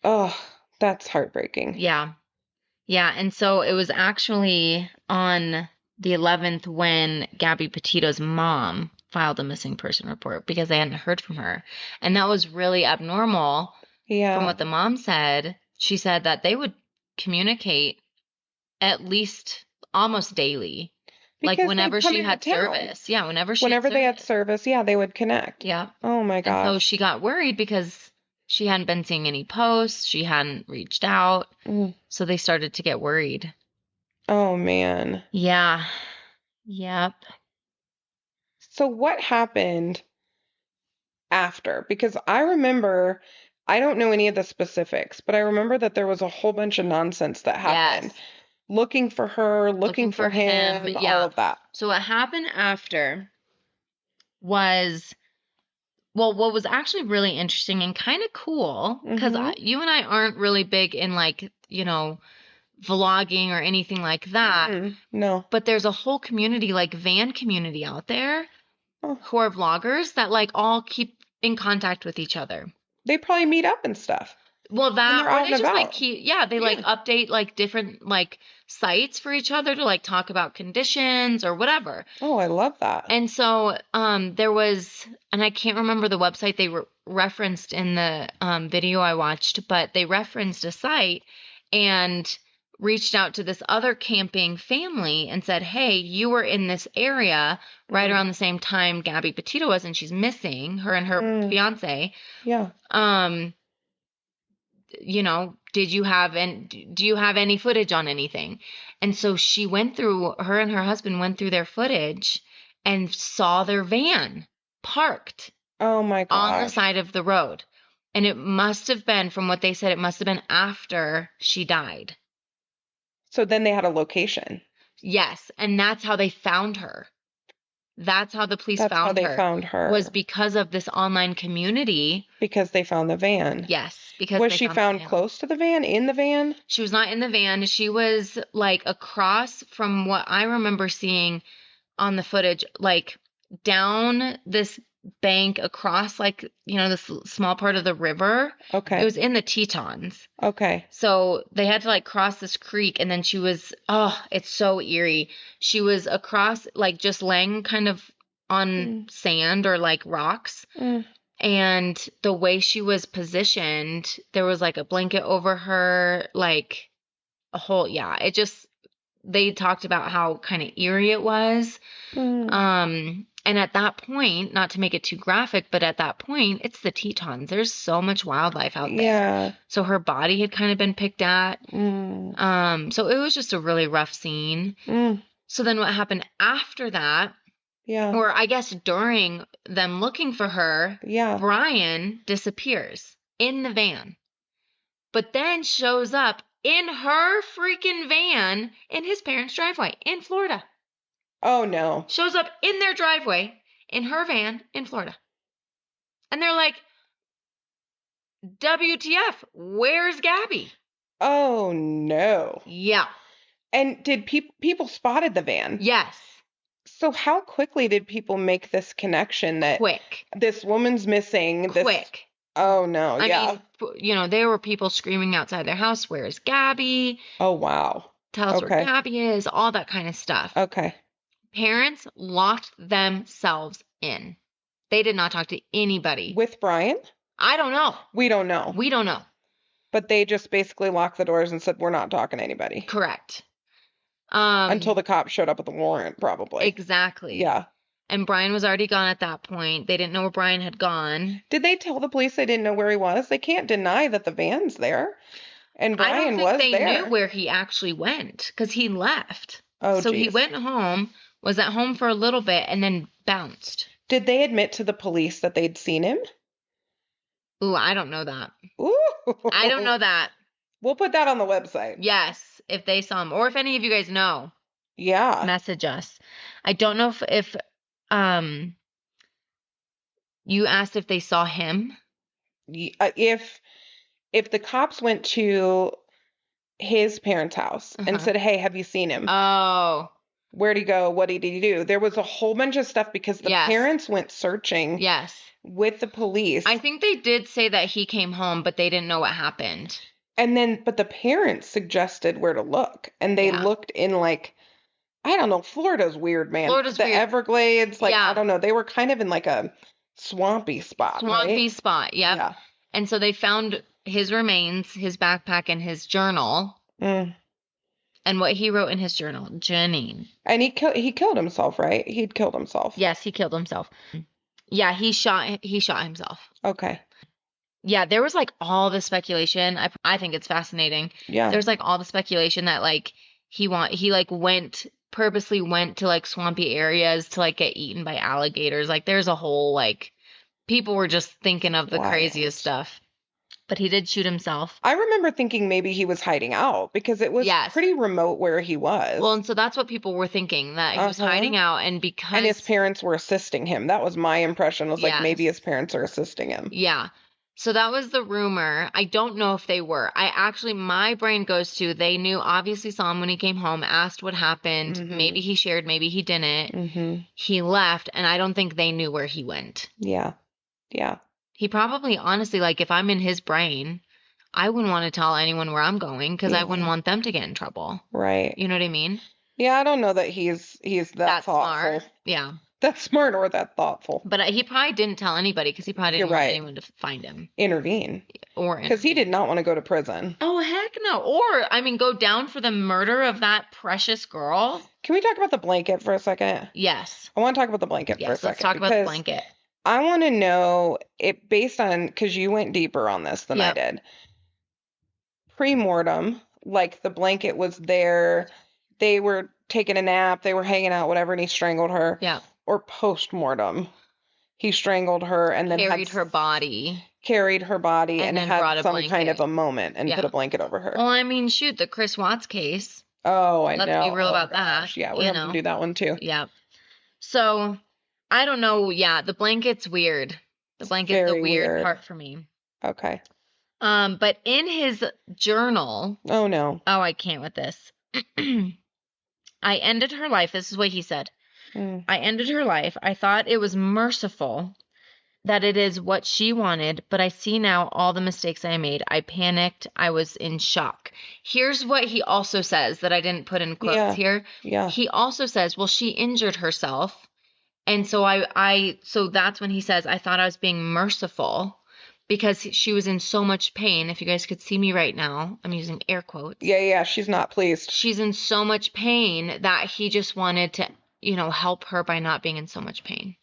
Oh, that's heartbreaking. Yeah. Yeah. And so it was actually on the 11th when Gabby Petito's mom filed a missing person report because they hadn't heard from her. And that was really abnormal. Yeah. From what the mom said. She said that they would communicate at least almost daily. Because like whenever she had service. Yeah, whenever they had service, yeah, they would connect. Yeah. Oh my gosh. And so she got worried because She hadn't been seeing any posts. She hadn't reached out. So they started to get worried. Oh, man. Yeah. Yep. So what happened after? Because I remember, I don't know any of the specifics, but I remember that there was a whole bunch of nonsense that happened. Yes. Looking for her, looking for him, yeah. all of that. So what happened after was, well, what was actually really interesting and kind of cool, because you and I aren't really big in like, you know, vlogging or anything like that. No. But there's a whole community, like van community out there who are vloggers that like all keep in contact with each other. They probably meet up and stuff. Well, that, they're or out they and just like about. keep, they like update like different like sites for each other to like talk about conditions or whatever. Oh, I love that. And so there was, and I can't remember the website they referenced in the video I watched, but they referenced a site and reached out to this other camping family and said, hey, you were in this area right around the same time Gabby Petito was, and she's missing, her and her fiance. Yeah. You know, do you have any footage on anything? And so her and her husband went through their footage and saw their van parked Oh my gosh. on the side of the road. And it must have been, from what they said, it must have been after she died. So then they had a location. Yes, and that's how they found her. That's how the police That's how they found her. Was because of this online community. Because they found the van. Yes, because was they she found close to the van, in the van? She was not in the van. She was like across, from what I remember seeing on the footage, like down this bank across, like, you know, this small part of the river. Okay. It was in the Tetons. Okay. So they had to like cross this creek, and then she was, it's so eerie. She was across, like just laying kind of on sand or like rocks. And the way she was positioned, there was like a blanket over her, like a whole, they talked about how kind of eerie it was. And at that point, not to make it too graphic, but at that point, it's the Tetons. There's so much wildlife out there. Yeah. So her body had kind of been picked at. So it was just a really rough scene. So then what happened after that? Yeah. Or I guess during them looking for her, Brian disappears in the van, but then shows up in her freaking van in his parents' driveway in Florida. Oh, no. Shows up in their driveway in her van in Florida. And they're like, WTF, where's Gabby? Oh, no. Yeah. And did people spotted the van? Yes. So how quickly did people make this connection that this woman's missing? Quick. Oh, no. I mean, you know, there were people screaming outside their house, where's Gabby? Oh, wow. Tell us where Gabby is, all that kind of stuff. Okay. Parents locked themselves in. They did not talk to anybody. With Brian? I don't know. We don't know. We don't know. But they just basically locked the doors and said, we're not talking to anybody. Correct. Until the cops showed up with the warrant, probably. Exactly. Yeah. And Brian was already gone at that point. They didn't know where Brian had gone. Did they tell the police they didn't know where he was? They can't deny that the van's there. And Brian was there. I don't think they knew where he actually went, because he left. Oh, so he went home, was at home for a little bit, and then bounced. Did they admit to the police that they'd seen him? Ooh, I don't know that. Ooh. I don't know that. We'll put that on the website. Yes, if they saw him, or if any of you guys know. Yeah. Message us. I don't know if you asked if they saw him. If the cops went to his parents' house and said, hey, have you seen him? Oh. Where'd he go? What did he do? There was a whole bunch of stuff because the parents went searching with the police. I think they did say that he came home, but they didn't know what happened. And then, but the parents suggested where to look. And they looked in like, I don't know, Florida's weird, man. Florida's the weird. Everglades, like, I don't know. They were kind of in like a swampy spot. Spot, yep. Yeah. And so they found his remains, his backpack, and his journal. And what he wrote in his journal, Janine. And he killed himself, right? He'd killed himself. Yes, he killed himself. Yeah, he shot himself. Okay. Yeah, there was like all the speculation. I think it's fascinating. Yeah. There's like all the speculation that like he like purposely went to like swampy areas to like get eaten by alligators. Like there's a whole like people were just thinking of the craziest stuff. But he did shoot himself. I remember thinking maybe he was hiding out because it was pretty remote where he was. Well, and so that's what people were thinking, that he was hiding out, and his parents were assisting him. That was my impression. Was like maybe his parents are assisting him. Yeah. So that was the rumor. I don't know if they were. My brain goes to, they knew, obviously saw him when he came home, asked what happened. Mm-hmm. Maybe he shared, maybe he didn't. Mm-hmm. He left, and I don't think they knew where he went. Yeah. Yeah. He probably, honestly, like, if I'm in his brain, I wouldn't want to tell anyone where I'm going because I wouldn't want them to get in trouble. Right. You know what I mean? Yeah, I don't know that he's that thoughtful. Smart. Yeah. That's smart or that thoughtful. But he probably didn't tell anybody because he probably didn't want anyone to find him. Intervene. Because he did not want to go to prison. Oh, heck no. Or, I mean, go down for the murder of that precious girl. Can we talk about the blanket for a second? Yes. I want to talk about the blanket for a second. Let's talk about the blanket. I want to know, it based on, because you went deeper on this than I did. Pre-mortem, like the blanket was there, they were taking a nap, they were hanging out, whatever, and he strangled her. Yeah. Or post-mortem, he strangled her and then carried her body and had some kind of a moment and put a blanket over her. Well, I mean, shoot, the Chris Watts case. Oh, I know. Let's be real about that. Yeah, we have to do that one too. Yeah. So, I don't know. Yeah, the blanket's weird. The blanket's the weird part for me. Okay. But in his journal. Oh, no. Oh, I can't with this. I ended her life. This is what he said. I ended her life. I thought it was merciful that it is what she wanted, but I see now all the mistakes I made. I panicked. I was in shock. Here's what he also says that I didn't put in quotes here. Yeah. He also says, well, she injured herself. And so so that's when he says, I thought I was being merciful because she was in so much pain. If you guys could see me right now, I'm using air quotes. Yeah. She's not pleased. She's in so much pain that he just wanted to, help her by not being in so much pain.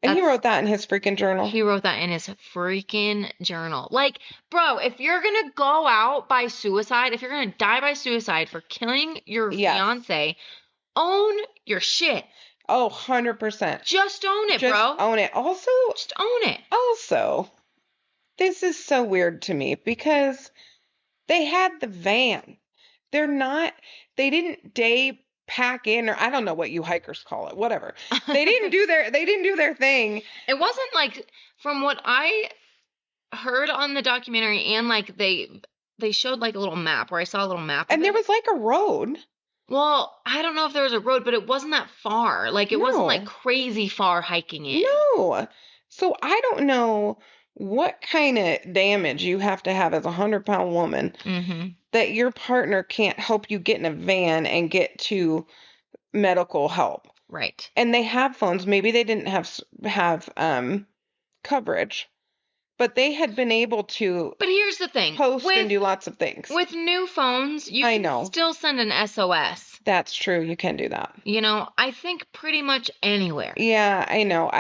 And he wrote that in his freaking journal. He wrote that in his freaking journal. Like, bro, if you're going to go out by suicide, if you're going to die by suicide for killing your fiance, own your shit. Oh, 100%. Just own it, bro. Just own it. Also, just own it. Also, this is so weird to me because they had the van. They didn't day pack in, or I don't know what you hikers call it, whatever. They didn't do their thing. It wasn't like, from what I heard on the documentary, and like they showed like a little map where I saw a little map. And there was like a road. Well, I don't know if there was a road, but it wasn't that far. Like, it wasn't like crazy far hiking in. No. So I don't know what kind of damage you have to have as a 100-pound woman that your partner can't help you get in a van and get to medical help. Right. And they have phones. Maybe they didn't have coverage, but they had been able to. But here's the thing: post and do lots of things with new phones. You can still send an SOS. That's true. You can do that. I think pretty much anywhere. Yeah, I know.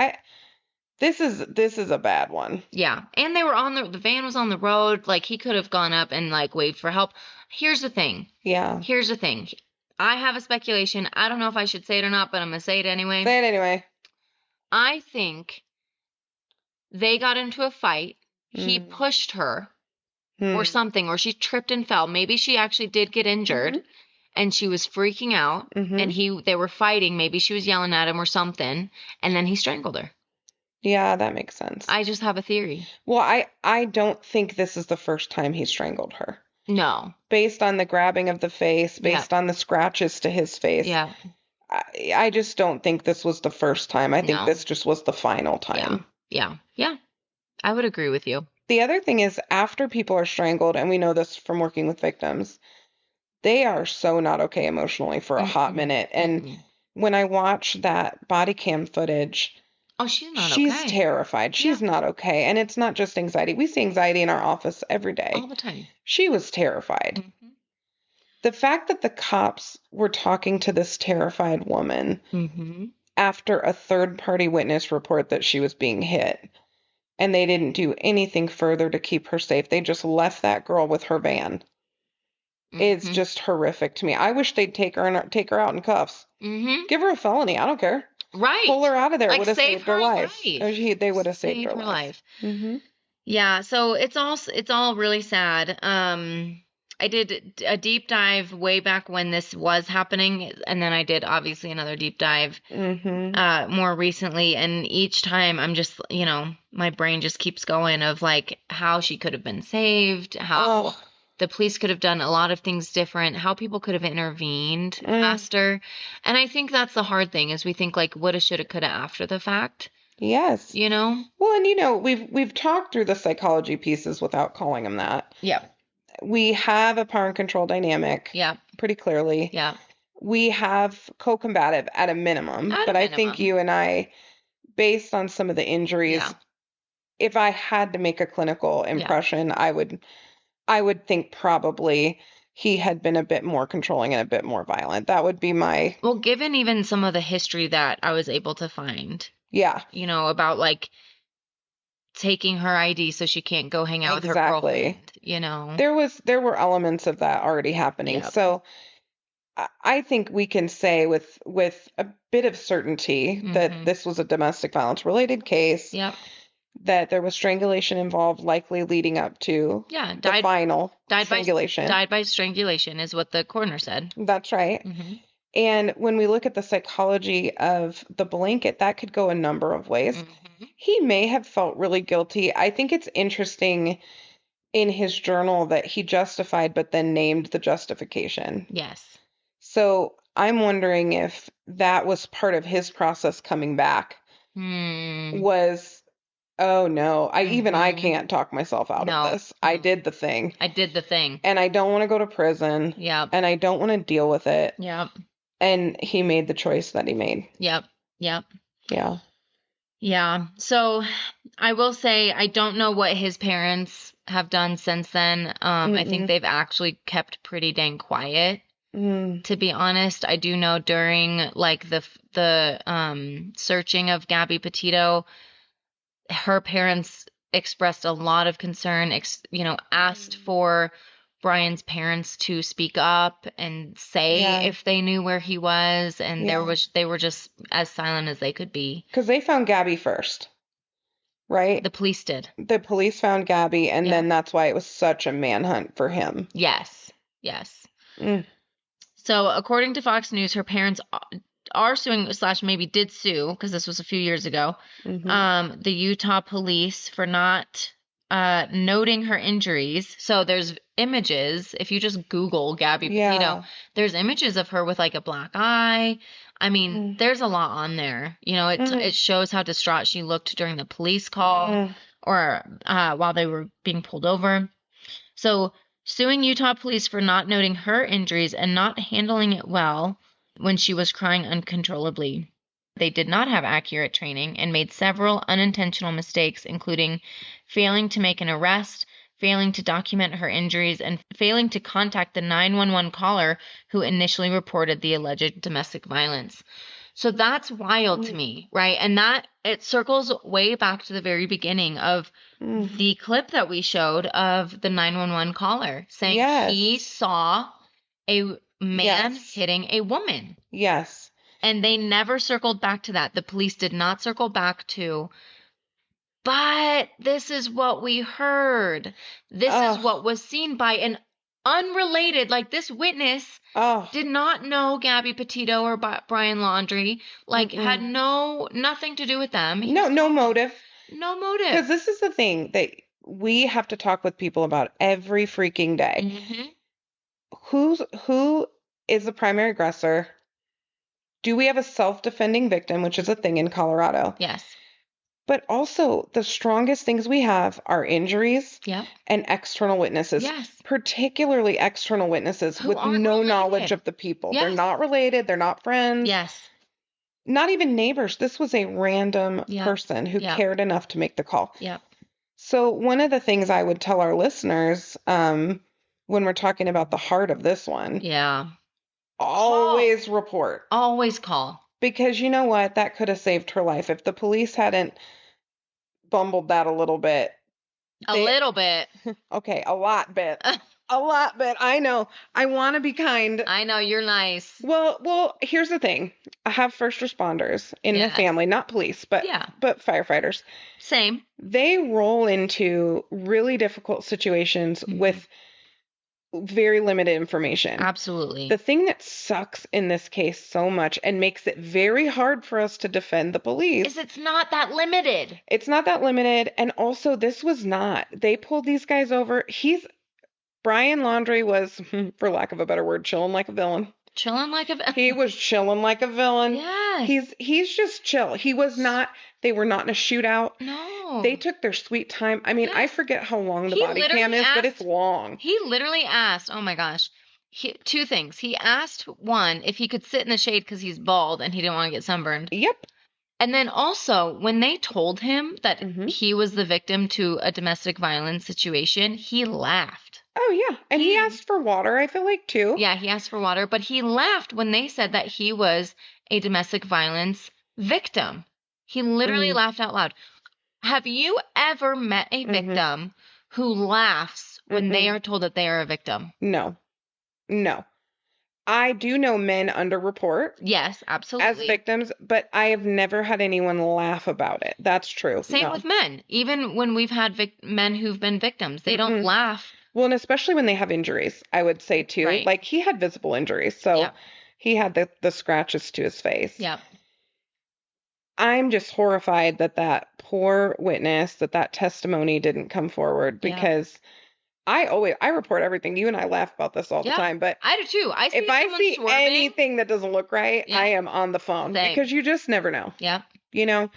This is a bad one. Yeah. And they were the van was on the road. Like, he could have gone up and like waved for help. Here's the thing. Yeah. Here's the thing. I have a speculation. I don't know if I should say it or not, but I'm going to say it anyway. Say it anyway. I think they got into a fight. He pushed her or something, or she tripped and fell. Maybe she actually did get injured and she was freaking out and they were fighting. Maybe she was yelling at him or something. And then he strangled her. Yeah, that makes sense. I just have a theory. Well, I don't think this is the first time he strangled her. No. Based on the grabbing of the face, based on the scratches to his face. Yeah. I just don't think this was the first time. I think this just was the final time. Yeah. I would agree with you. The other thing is, after people are strangled, and we know this from working with victims, they are so not okay emotionally for a hot minute. And when I watch that body cam footage, she's not okay. She's terrified. She's not okay. And it's not just anxiety. We see anxiety in our office every day. All the time. She was terrified. The fact that the cops were talking to this terrified woman after a third-party witness report that she was being hit and they didn't do anything further to keep her safe. They just left that girl with her van. It's just horrific to me. I wish they'd take her out in cuffs. Give her a felony. I don't care. Right. Pull her out of there. Like, Would have saved her life. They would have saved her life. Mm-hmm. Yeah. So it's all really sad. I did a deep dive way back when this was happening, and then I did obviously another deep dive more recently. And each time I'm just, my brain just keeps going of like how she could have been saved, how the police could have done a lot of things different, how people could have intervened faster. And I think that's the hard thing is we think like woulda, shoulda, coulda after the fact. Yes. Well, and we've talked through the psychology pieces without calling them that. Yeah. We have a power and control dynamic. Yeah. Pretty clearly. Yeah. We have co-combative at a minimum. I think you and I, based on some of the injuries, if I had to make a clinical impression, I would think probably he had been a bit more controlling and a bit more violent. That would be my... Well, given even some of the history that I was able to find. Yeah. About like taking her ID so she can't go hang out with her girlfriend, There were elements of that already happening. Yep. So I think we can say with a bit of certainty that this was a domestic violence related case. Yep. That there was strangulation involved, likely leading up to the final strangulation. Died by strangulation is what the coroner said. That's right. And when we look at the psychology of the blanket, that could go a number of ways. He may have felt really guilty. I think it's interesting in his journal that he justified, but then named the justification. Yes. So I'm wondering if that was part of his process coming back. Was... Oh no, I can't talk myself out of this. I did the thing. And I don't want to go to prison. Yep. And I don't want to deal with it. Yep. And he made the choice that he made. Yep. Yeah. Yeah. So I will say I don't know what his parents have done since then. I think they've actually kept pretty dang quiet. To be honest, I do know during like the searching of Gabby Petito, her parents expressed a lot of concern, asked for Brian's parents to speak up and say if they knew where he was. And they were just as silent as they could be. Because they found Gabby first, right? The police did. The police found Gabby, and then that's why it was such a manhunt for him. Yes. So according to Fox News, her parents are suing / maybe did sue, because this was a few years ago, the Utah police for not noting her injuries. So there's images. If you just Google Gabby Petito, there's images of her with like a black eye. I mean, there's a lot on there. It shows how distraught she looked during the police call or while they were being pulled over. So suing Utah police for not noting her injuries and not handling it well when she was crying uncontrollably. They did not have accurate training and made several unintentional mistakes, including failing to make an arrest, failing to document her injuries, and failing to contact the 911 caller who initially reported the alleged domestic violence. So that's wild to me, right? And that it circles way back to the very beginning of the clip that we showed of the 911 caller saying he saw a man hitting a woman. Yes. And they never circled back to that. The police did not circle back to, but this is what we heard. This is what was seen by an unrelated, like this witness did not know Gabby Petito or Brian Laundrie, like had nothing to do with them. No motive. No motive. Because this is the thing that we have to talk with people about every freaking day. Who is the primary aggressor? Do we have a self-defending victim, which is a thing in Colorado? Yes. But also, the strongest things we have are injuries and external witnesses. Yes. Particularly external witnesses with no knowledge of the people. Yes. They're not related. They're not friends. Yes. Not even neighbors. This was a random person who cared enough to make the call. Yep. So one of the things I would tell our listeners when we're talking about the heart of this one. Yeah. Always report. Always call. Because you know what? That could have saved her life. If the police hadn't bumbled that a little bit. A little bit. Okay, a lot bit. A lot bit. I know. I want to be kind. I know, you're nice. Well, here's the thing. I have first responders in the family, not police, but firefighters. Same. They roll into really difficult situations with very limited information. Absolutely. The thing that sucks in this case so much and makes it very hard for us to defend the police is it's not that limited. It's not that limited. And also, this was not. They pulled these guys over. Brian Laundrie was, for lack of a better word, chilling like a villain. Chilling like a villain. He was chilling like a villain. Yes. He's just chill. He was not. They were not in a shootout. No. They took their sweet time. I mean, I forget how long the body cam is, but it's long. He literally asked, oh my gosh, two things. He asked, one, if he could sit in the shade because he's bald and he didn't want to get sunburned. Yep. And then also, when they told him that he was the victim to a domestic violence situation, he laughed. Oh, yeah. And he asked for water, I feel like, too. Yeah, he asked for water, but he laughed when they said that he was a domestic violence victim. He literally laughed out loud. Have you ever met a victim who laughs when they are told that they are a victim? No. I do know men underreport. Yes, absolutely. As victims, but I have never had anyone laugh about it. That's true. Same with men. Even when we've had men who've been victims, they don't laugh. Well, and especially when they have injuries, I would say, too. Right. Like, he had visible injuries, so he had the scratches to his face. Yep. I'm just horrified that poor witness, that testimony didn't come forward because I report everything. You and I laugh about this all the time, but I do too. If I see anything that doesn't look right, I am on the phone because you just never know. Yeah. You know,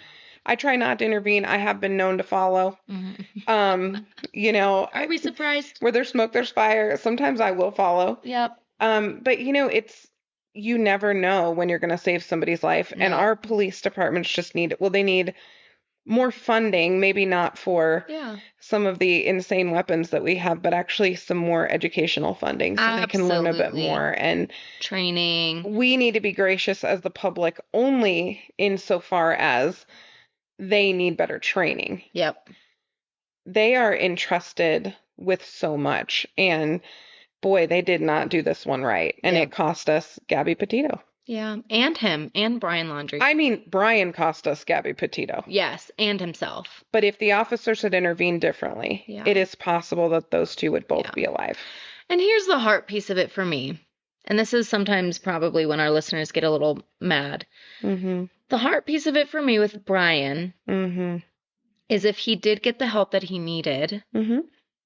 I try not to intervene. I have been known to follow. You know, are we surprised? Where there's smoke, there's fire. Sometimes I will follow. Yep. But you know, you never know when you're going to save somebody's life. No. And our police departments just need more funding, maybe not for some of the insane weapons that we have, but actually some more educational funding so they can learn a bit more and training. We need to be gracious as the public only insofar as they need better training. Yep. They are entrusted with so much, and boy, they did not do this one right, and it cost us Gabby Petito. Yeah, and him, and Brian Laundrie. I mean, Brian cost us Gabby Petito. Yes, and himself. But if the officers had intervened differently, it is possible that those two would both be alive. And here's the heart piece of it for me. And this is sometimes probably when our listeners get a little mad. The heart piece of it for me with Brian is if he did get the help that he needed,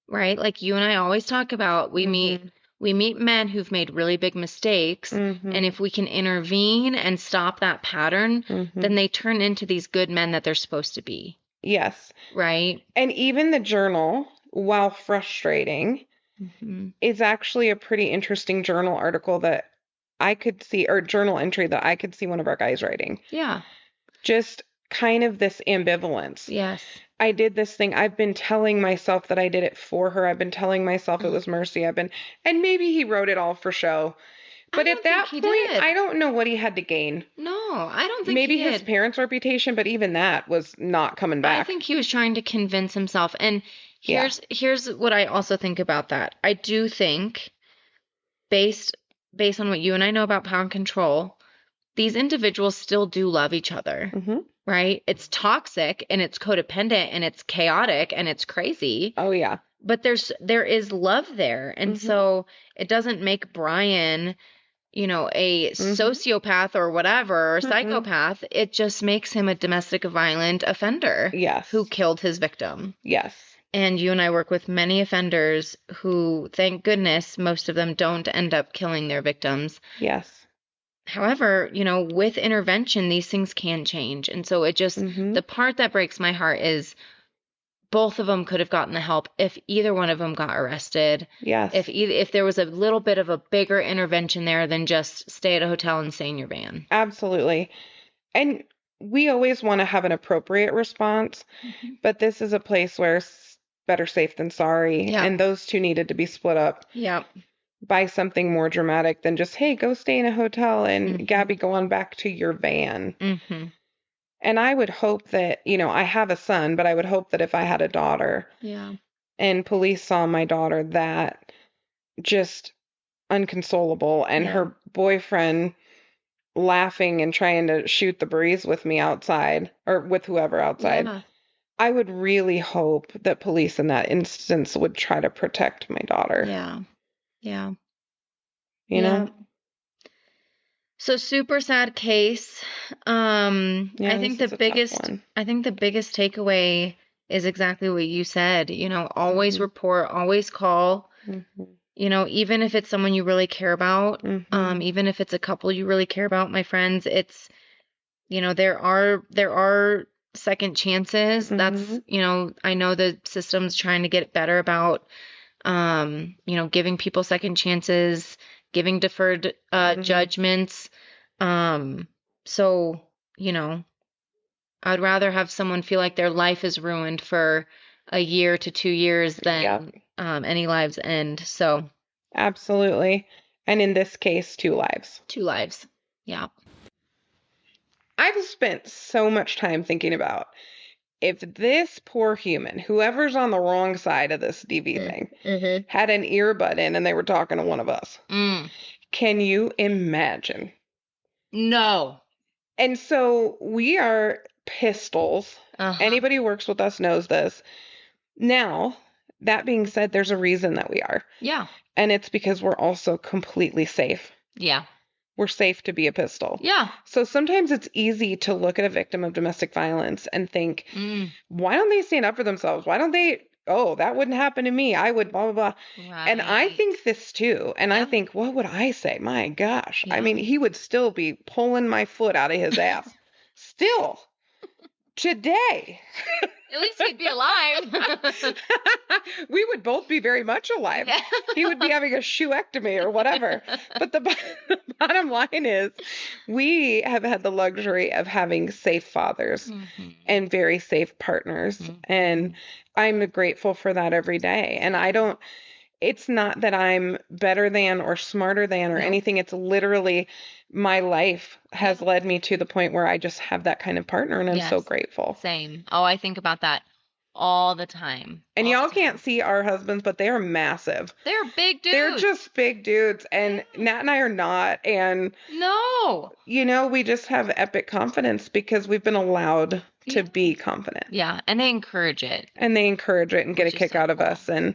right? Like you and I always talk about, we meet men who've made really big mistakes, and if we can intervene and stop that pattern, then they turn into these good men that they're supposed to be. Yes. Right? And even the journal, while frustrating, is actually a pretty interesting journal article that I could see, or journal entry that I could see one of our guys writing. Yeah. Just kind of this ambivalence. Yes. I did this thing. I've been telling myself that I did it for her. I've been telling myself it was mercy. And maybe he wrote it all for show. But at that point, I don't know what he had to gain. No, I don't think maybe he did. His parents' reputation, but even that was not coming back. I think he was trying to convince himself. And here's what I also think about that. I do think, based on what you and I know about power and control, these individuals still do love each other. Right? It's toxic and it's codependent and it's chaotic and it's crazy. Oh, yeah. But there is love there. And so it doesn't make Brian, a sociopath or whatever, or psychopath. It just makes him a domestic violent offender. Yes. Who killed his victim. Yes. And you and I work with many offenders who, thank goodness, most of them don't end up killing their victims. Yes. However, with intervention, these things can change. And so it just, the part that breaks my heart is both of them could have gotten the help if either one of them got arrested. Yes. If there was a little bit of a bigger intervention there than just stay at a hotel and stay in your van. Absolutely. And we always want to have an appropriate response, but this is a place where it's better safe than sorry. Yeah. And those two needed to be split up. Yeah. By something more dramatic than just, hey, go stay in a hotel and Gabby, go on back to your van. And I would hope that, I have a son, but I would hope that if I had a daughter and police saw my daughter that just unconsolable and her boyfriend laughing and trying to shoot the breeze with me outside or with whoever outside, I would really hope that police in that instance would try to protect my daughter. Yeah. You know? So super sad case. I think the biggest takeaway is exactly what you said. Always report, always call. Even if it's someone you really care about, even if it's a couple you really care about, my friends, it's there are second chances. That's I know the system's trying to get better about giving people second chances, giving deferred judgments. So, I'd rather have someone feel like their life is ruined for a year to 2 years than any lives end. So, absolutely. And in this case, 2 lives. 2 lives. Yeah. I've spent so much time thinking about if this poor human, whoever's on the wrong side of this DV thing, had an earbud in and they were talking to one of us. Can you imagine? No. And so we are pistols. Anybody who works with us knows this. Now, that being said, there's a reason that we are. Yeah. And it's because we're also completely safe. Yeah. We're safe to be a pistol. Yeah. So sometimes it's easy to look at a victim of domestic violence and think, why don't they stand up for themselves? Why don't they, that wouldn't happen to me. I would blah, blah, blah. Right. And I think this too. And I think, what would I say? My gosh. Yeah. I mean, he would still be pulling my foot out of his ass. Still. Today. At least he'd be alive. We would both be very much alive. Yeah. He would be having a shoeectomy or whatever. But the bottom line is we have had the luxury of having safe fathers and very safe partners. And I'm grateful for that every day. And it's not that I'm better than or smarter than or anything. It's literally my life has led me to the point where I just have that kind of partner, and I'm so grateful. Same. Oh, I think about that all the time. And y'all can't see our husbands, but they are massive. They're big dudes. They're just big dudes, and Nat and I are not. And no, we just have epic confidence because we've been allowed to be confident. Yeah, and they encourage it. And get a kick out of us, and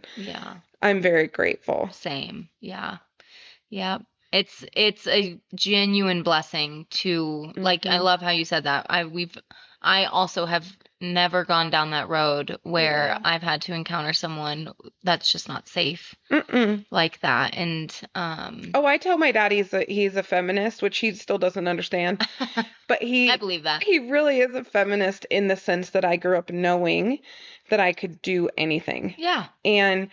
I'm very grateful. Same. Yeah. Yeah. It's a genuine blessing to I love how you said that. I also have never gone down that road where I've had to encounter someone that's just not safe like that. And I tell my dad he's a feminist, which he still doesn't understand. But I believe that. He really is a feminist in the sense that I grew up knowing that I could do anything. Yeah. And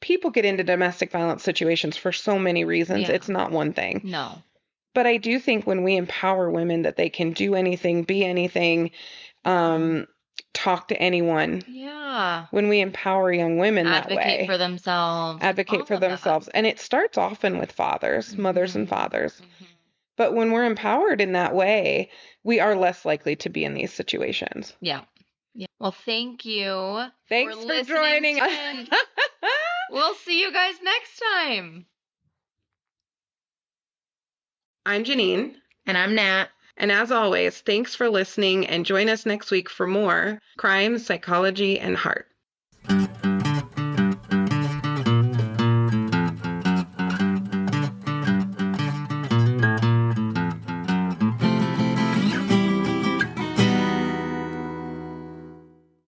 people get into domestic violence situations for so many reasons. Yeah. It's not one thing. No. But I do think when we empower women that they can do anything, be anything, talk to anyone. Yeah. When we empower young women that way. Advocate for themselves. And it starts often with fathers, mothers and fathers. But when we're empowered in that way, we are less likely to be in these situations. Yeah. Yeah. Well, thank you. Thanks for joining us. We'll see you guys next time. I'm Janine. And I'm Nat. And as always, thanks for listening and join us next week for more Crime, Psychology, and Heart.